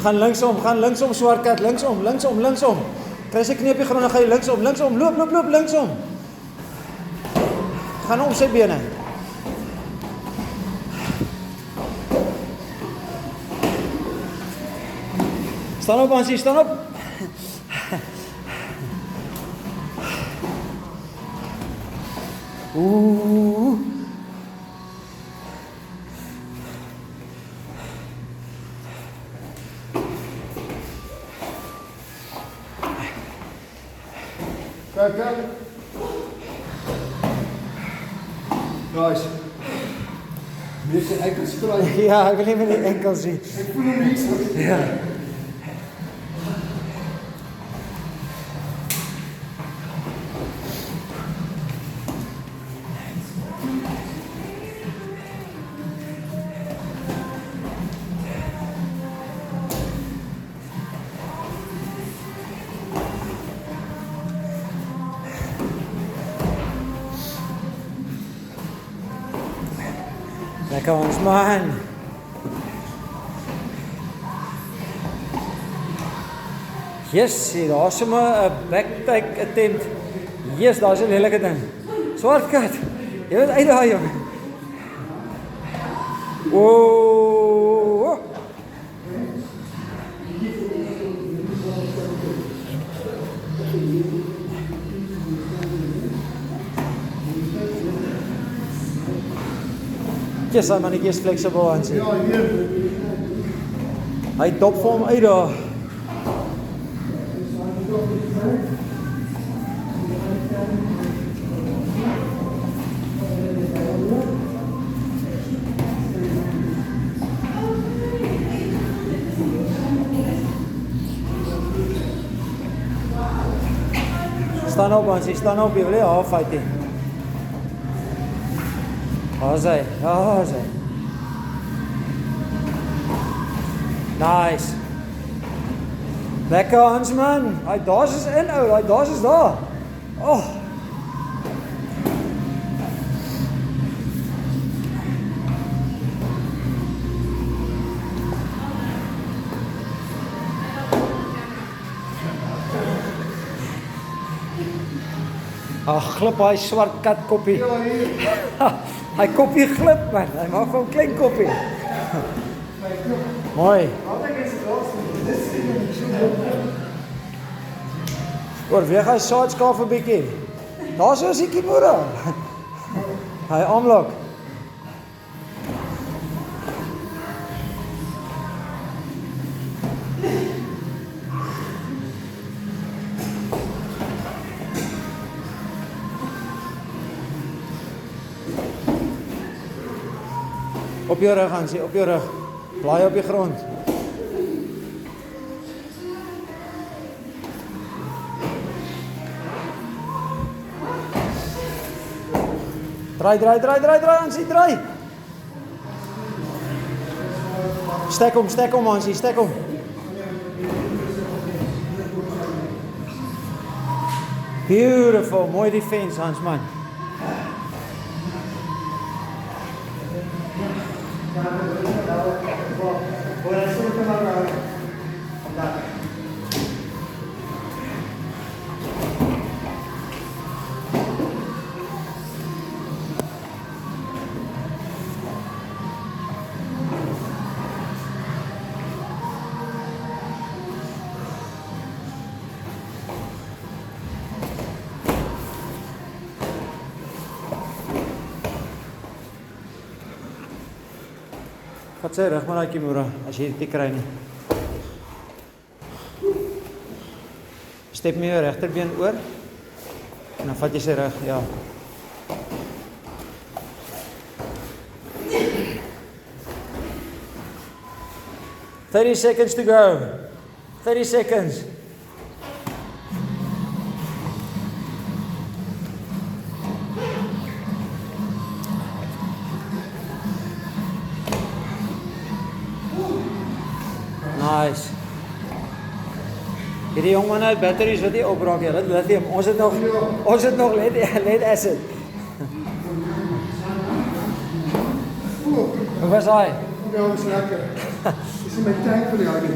Gaan linksom, swartkat, linksom. Kry sy knie op die grond, dan gaan jy linksom, loop, linksom. Gaan om sy bene. Staan op, Hansie, staan op. Kijk. Guys. Meer zijn enkels krijgen. Ja, ik wil even die enkel zien. Ik voel hem niet. Ja. Lekker ons man. Yes, daar is sommer 'n backtake attempt. Yes, daar is 'n lelike ding. Swartkat. Jy moet uit daai jong. Oh. Yes, hy mannetjie is flexible aan sy. Ja, hier. Hy dop vir hom uit daar. Staan op, Hansie, staan op, jy wil nie half fight nie. Daar is hy. Nice. Lekker Hans man. Hy daas is in ou, hy daas is daar. Oh. Ag, glip hy swart kat koppie. Ja, hier. Hy koppie glip man. Hy maak van klein koppie. Mooi. Oorweeg hy saadskaaf 'n bietjie. Daar is die Kimura. Hy aanlok. Op jou rug, Hansie, op jou rug. Blaai op die grond. Draai, Hansie, draai. Stek hom, Hansie, stek hom. Beautiful, mooi defense, Hans man. Vat sy rug maar daai Kimura, as jy dit kry nie. Step met jou regterbeen oor. En dan vat jy sy rug, ja. "30 seconds to go. 30 seconds. Nice. Hierdie jongman het batteries wat nie opraak nie. Dit lithium. Ons het nog lead acid. Hoe was hy? Ja, ons lekker. Dis my tank vir die oude.